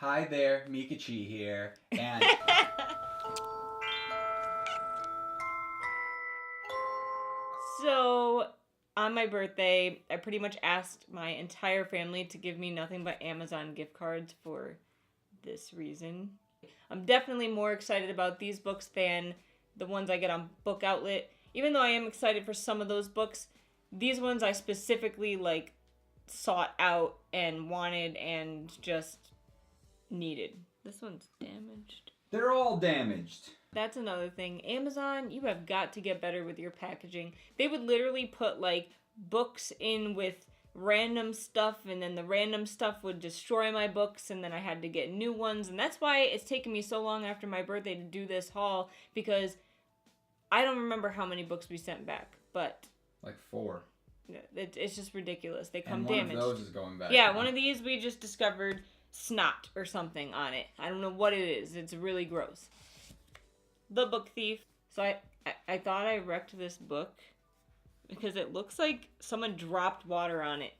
Hi there, Mikachi here, and So, on my birthday, I pretty much asked my entire family to give me nothing but Amazon gift cards for this reason. I'm definitely more excited about these books than the ones I get on Book Outlet. Even though I am excited for some of those books, these ones I specifically sought out and wanted and just needed. This one's damaged. they're all damaged. That's another thing. Amazon, you have got to get better with your packaging. They would literally put books in with random stuff, and then the random stuff would destroy my books, and then I had to get new ones. And that's why it's taken me so long after my birthday to do this haul, because I don't remember how many books we sent back, but Like 4. it's just ridiculous. They come And one damaged. of those is going back. Yeah, one of these we just discovered snot or something on it. I don't know what it is. It's really gross. The Book Thief. So I thought I wrecked this book because it looks like someone dropped water on it,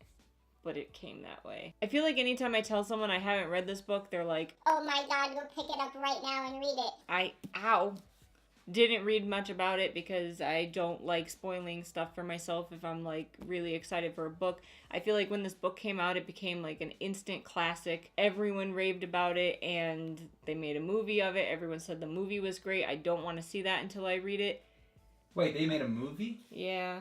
but it came that way. I feel like anytime I tell someone I haven't read this book, they're like, "Oh my god, go pick it up right now and read it." I didn't read much about it because I don't like spoiling stuff for myself if I'm really excited for a book. I feel like when this book came out, it became an instant classic. Everyone raved about it and they made a movie of it. Everyone said the movie was great. I don't want to see that until I read it. Wait, they made a movie? Yeah.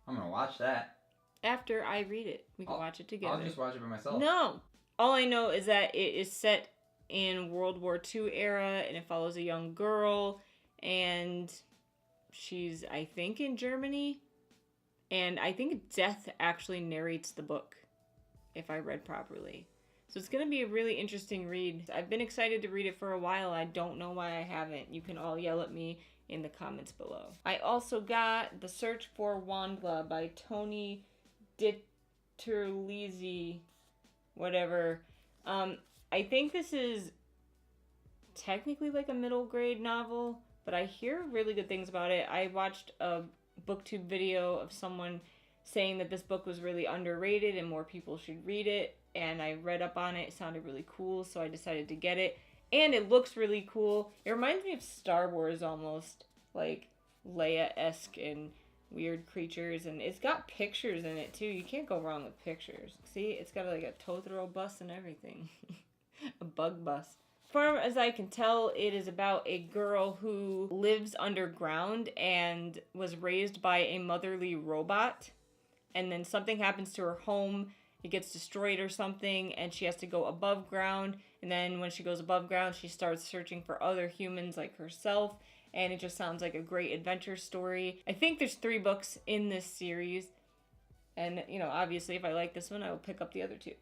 I'm gonna watch that. After I read it, we can watch it together. I'll just watch it by myself. No. All I know is that it is set in World War II era, and it follows a young girl, and she's, I think, in Germany, and I think Death actually narrates the book, if I read properly. So it's going to be a really interesting read. I've been excited to read it for a while. I don't know why I haven't. You can all yell at me in the comments below. I also got The Search for Wanda by Tony Diterlizzi, whatever. I think this is technically a middle grade novel, but I hear really good things about it. I watched a booktube video of someone saying that this book was really underrated and more people should read it, and I read up on it. It sounded really cool, so I decided to get it. And it looks really cool. It reminds me of Star Wars almost, like Leia-esque and weird creatures, and it's got pictures in it too. You can't go wrong with pictures. See, it's got a Totoro bus and everything. A bug bus. As far as I can tell, it is about a girl who lives underground and was raised by a motherly robot, and then something happens to her home. It gets destroyed or something, and she has to go above ground, and then when she goes above ground, she starts searching for other humans like herself, and it just sounds like a great adventure story. I think there's 3 books in this series, and, obviously if I like this one, I will pick up the other 2.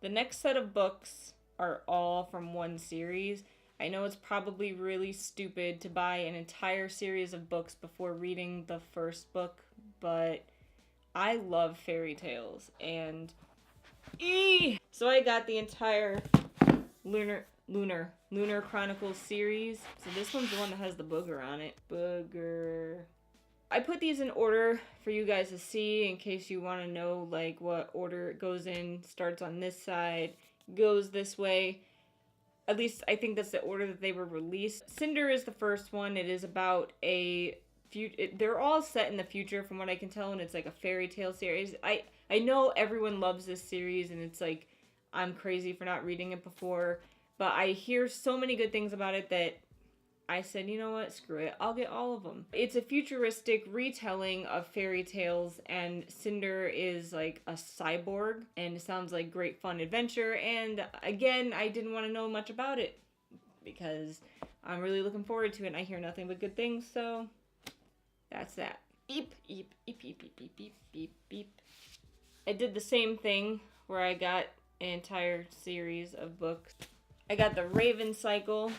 The next set of books are all from one series. I know it's probably really stupid to buy an entire series of books before reading the first book, but I love fairy tales, and so I got the entire Lunar Chronicles series. So this one's the one that has the booger on it. Booger. I put these in order for you guys to see in case you want to know what order it goes in. Starts on this side, goes this way. At least I think that's the order that they were released. Cinder is the first one. It is about they're all set in the future from what I can tell, and it's a fairy tale series. I know everyone loves this series, and it's I'm crazy for not reading it before, but I hear so many good things about it that I said, you know what, screw it, I'll get all of them. It's a futuristic retelling of fairy tales, and Cinder is a cyborg, and it sounds like great fun adventure, and again, I didn't want to know much about it, because I'm really looking forward to it, and I hear nothing but good things, so that's that. Beep, beep, beep, beep, beep, beep, beep, beep, beep. I did the same thing where I got an entire series of books. I got the Raven Cycle.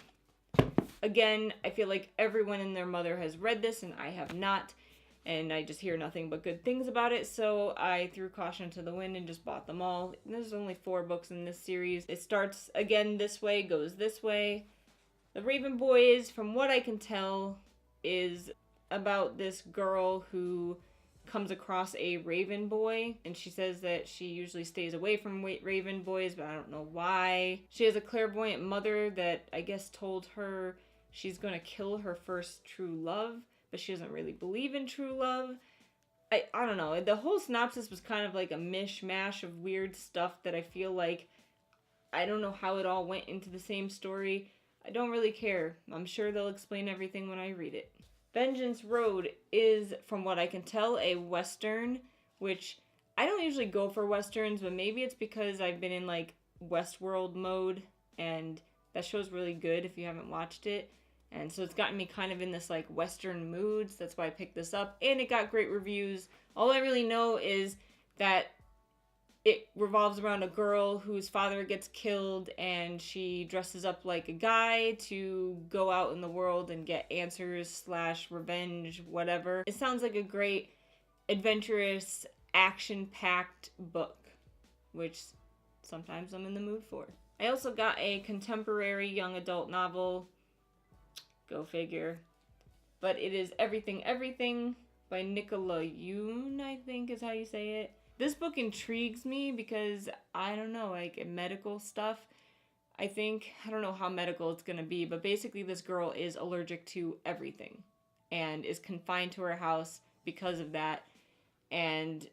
Again, I feel like everyone and their mother has read this, and I have not, and I just hear nothing but good things about it, so I threw caution to the wind and just bought them all. There's only 4 books in this series. It starts again this way, goes this way. The Raven Boys, from what I can tell, is about this girl who comes across a raven boy, and she says that she usually stays away from raven boys, but I don't know why. She has a clairvoyant mother that I guess told her she's going to kill her first true love, but she doesn't really believe in true love. I don't know. The whole synopsis was kind of like a mishmash of weird stuff that I feel like I don't know how it all went into the same story. I don't really care. I'm sure they'll explain everything when I read it. Vengeance Road is, from what I can tell, a Western, which I don't usually go for Westerns, but maybe it's because I've been in like Westworld mode, and that show's really good if you haven't watched it. And so it's gotten me kind of in this like Western mood, so that's why I picked this up. And it got great reviews. All I really know is that it revolves around a girl whose father gets killed, and she dresses up like a guy to go out in the world and get answers / revenge, whatever. It sounds like a great, adventurous, action-packed book, which sometimes I'm in the mood for. I also got a contemporary young adult novel. Go figure. But it is Everything Everything by Nicola Yoon, I think is how you say it. This book intrigues me because, I don't know, like medical stuff. I don't know how medical it's going to be, but basically this girl is allergic to everything and is confined to her house because of that. And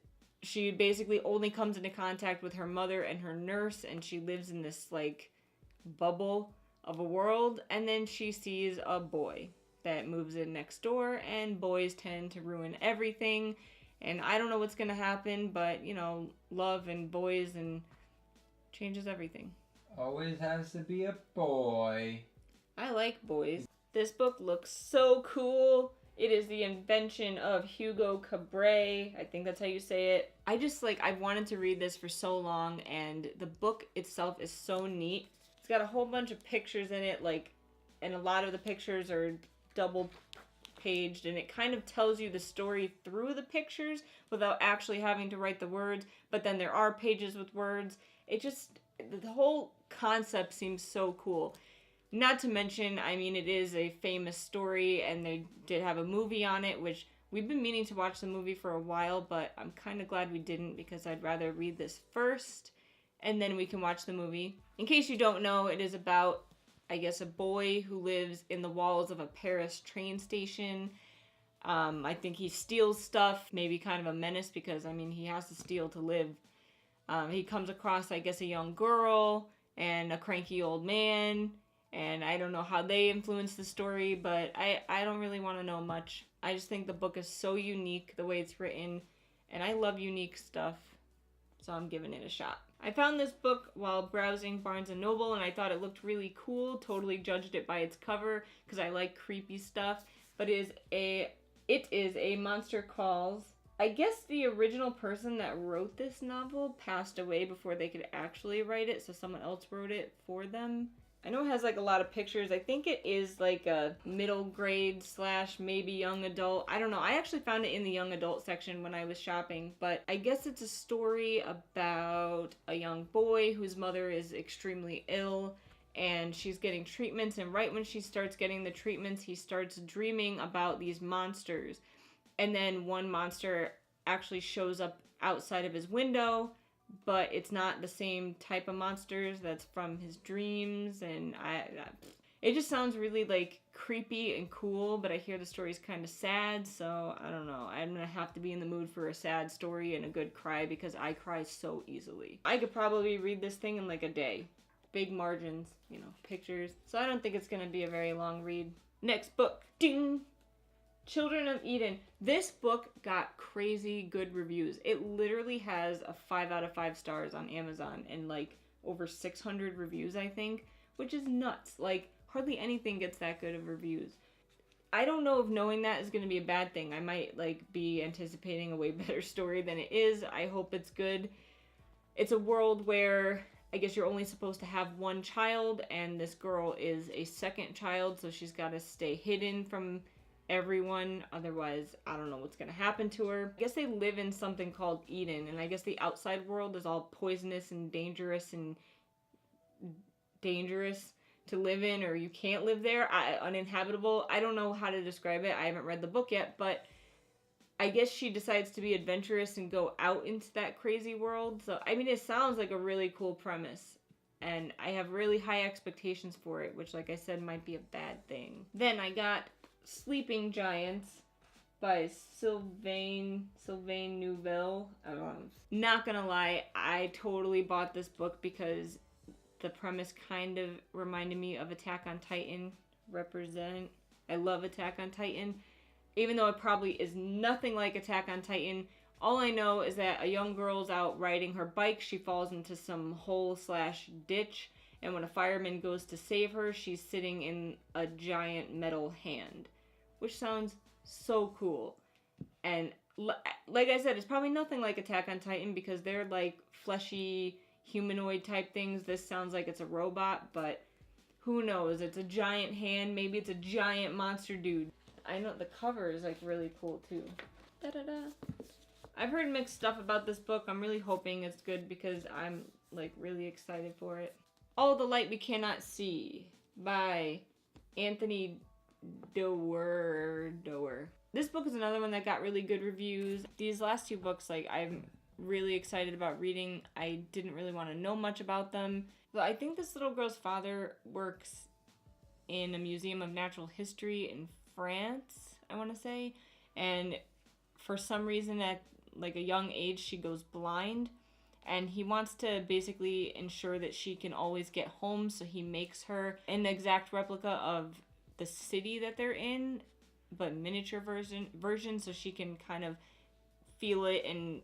she basically only comes into contact with her mother and her nurse, and she lives in this like bubble of a world, and then she sees a boy that moves in next door, and boys tend to ruin everything, and I don't know what's gonna happen, but you know, love and boys and changes everything. Always has to be a boy. I like boys. This book looks so cool. It is the invention of Hugo Cabret. I think that's how you say it. I've wanted to read this for so long, and the book itself is so neat. It's got a whole bunch of pictures in it, and a lot of the pictures are double paged, and it kind of tells you the story through the pictures without actually having to write the words, but then there are pages with words. The whole concept seems so cool. Not to mention, I mean, it is a famous story, and they did have a movie on it, which we've been meaning to watch the movie for a while, but I'm kind of glad we didn't, because I'd rather read this first, and then we can watch the movie. In case you don't know, it is about, I guess, a boy who lives in the walls of a Paris train station. I think he steals stuff, maybe kind of a menace, because, I mean, he has to steal to live. He comes across, I guess, a young girl and a cranky old man, and I don't know how they influence the story, but I don't really want to know much. I just think the book is so unique, the way it's written, and I love unique stuff, so I'm giving it a shot. I found this book while browsing Barnes & Noble, and I thought it looked really cool. Totally judged it by its cover, because I like creepy stuff. But it is a Monster Calls. I guess the original person that wrote this novel passed away before they could actually write it, so someone else wrote it for them. I know it has like a lot of pictures. I think it is like a middle grade / maybe young adult. I don't know. I actually found it in the young adult section when I was shopping, but I guess it's a story about a young boy whose mother is extremely ill, and she's getting treatments, and right when she starts getting the treatments, he starts dreaming about these monsters. And then one monster actually shows up outside of his window, but it's not the same type of monsters that's from his dreams, and it just sounds really like creepy and cool, but I hear the story's kind of sad, so I don't know. I'm gonna have to be in the mood for a sad story and a good cry, because I cry so easily. I could probably read this thing in like a day. Big margins, pictures, so I don't think it's gonna be a very long read. Next book, ding! Children of Eden. This book got crazy good reviews. It literally has a 5 out of 5 stars on Amazon and like over 600 reviews, I think, which is nuts. Like, hardly anything gets that good of reviews. I don't know if knowing that is going to be a bad thing. I might be anticipating a way better story than it is. I hope it's good. It's a world where I guess you're only supposed to have one child, and this girl is a second child, so she's got to stay hidden from everyone, otherwise I don't know what's gonna happen to her. I guess they live in something called Eden, and I guess the outside world is all poisonous and dangerous to live in, or you can't live there, uninhabitable. I don't know how to describe it. I haven't read the book yet, but I guess she decides to be adventurous and go out into that crazy world. So, I mean, it sounds like a really cool premise. And I have really high expectations for it, which, like I said, might be a bad thing. Then I got Sleeping Giants by Sylvain Nouvelle. I don't know. Not gonna lie, I totally bought this book because the premise kind of reminded me of Attack on Titan. I love Attack on Titan. Even though it probably is nothing like Attack on Titan, all I know is that a young girl's out riding her bike. She falls into some hole/ditch, and when a fireman goes to save her, she's sitting in a giant metal hand, which sounds so cool. And like I said, it's probably nothing like Attack on Titan because they're like fleshy humanoid type things. This sounds like it's a robot, but who knows? It's a giant hand. Maybe it's a giant monster dude. I know the cover is like really cool too. Da-da-da. I've heard mixed stuff about this book. I'm really hoping it's good because I'm like really excited for it. All the Light We Cannot See by Anthony Doerr. This book is another one that got really good reviews. These last two books, like, I'm really excited about reading. I didn't really want to know much about them. But I think this little girl's father works in a museum of natural history in France, I want to say. And for some reason at like a young age, she goes blind. And he wants to basically ensure that she can always get home. So he makes her an exact replica of the city that they're in, but miniature version so she can kind of feel it and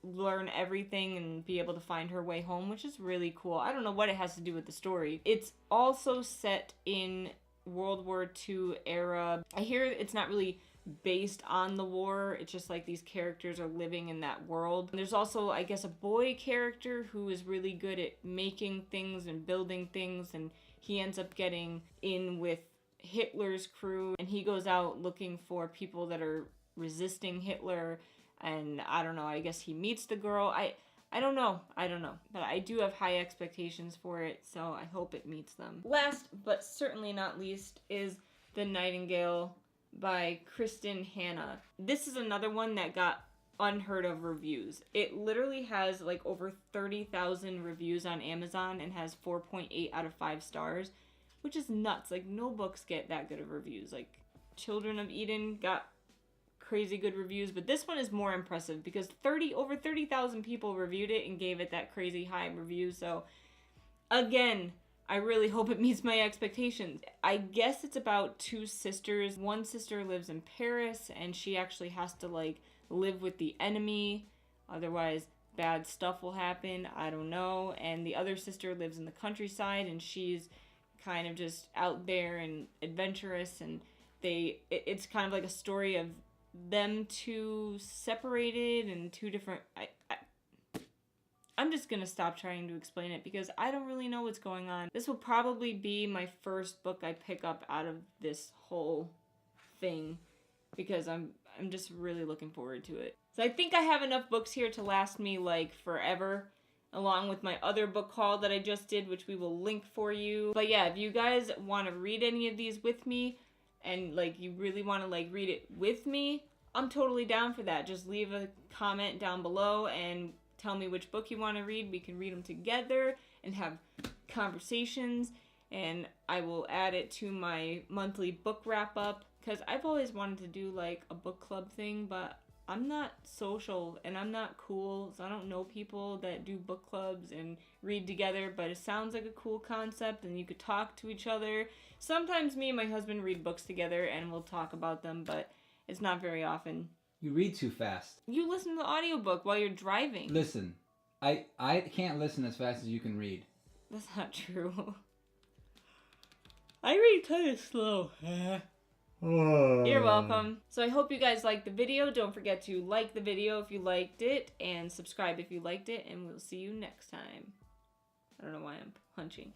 learn everything and be able to find her way home, which is really cool. I don't know what it has to do with the story. It's also set in World War II era. I hear it's not really based on the war. It's just like these characters are living in that world. There's also, I guess, a boy character who is really good at making things and building things, and he ends up getting in with Hitler's crew, and he goes out looking for people that are resisting Hitler, and I don't know, I guess he meets the girl. I don't know, but I do have high expectations for it, so I hope it meets them. Last, but certainly not least, is The Nightingale by Kristen Hanna. This is another one that got unheard of reviews. It literally has like over 30,000 reviews on Amazon and has 4.8 out of 5 stars, which is nuts. Like, no books get that good of reviews. Like, Children of Eden got crazy good reviews, but this one is more impressive because over 30,000 people reviewed it and gave it that crazy high review. So again, I really hope it meets my expectations. I guess it's about two sisters. One sister lives in Paris and she actually has to like live with the enemy, otherwise bad stuff will happen. I don't know. And the other sister lives in the countryside and she's kind of just out there and adventurous, and it's kind of like a story of them two separated and two different. I'm just gonna stop trying to explain it because I don't really know what's going on. This will probably be my first book I pick up out of this whole thing because I'm just really looking forward to it. So I think I have enough books here to last me like forever, along with my other book haul that I just did, which we will link for you. But yeah, if you guys want to read any of these with me and like you really want to like read it with me, I'm totally down for that. Just leave a comment down below and tell me which book you want to read. We can read them together and have conversations, and I will add it to my monthly book wrap up because I've always wanted to do like a book club thing, but I'm not social and I'm not cool, so I don't know people that do book clubs and read together, but it sounds like a cool concept and you could talk to each other. Sometimes me and my husband read books together and we'll talk about them, but it's not very often. You read too fast. You listen to the audiobook while you're driving. Listen, I can't listen as fast as you can read. That's not true. I read kind of slow. You're welcome. So I hope you guys liked the video. Don't forget to like the video if you liked it, and subscribe if you liked it, and we'll see you next time. I don't know why I'm punching.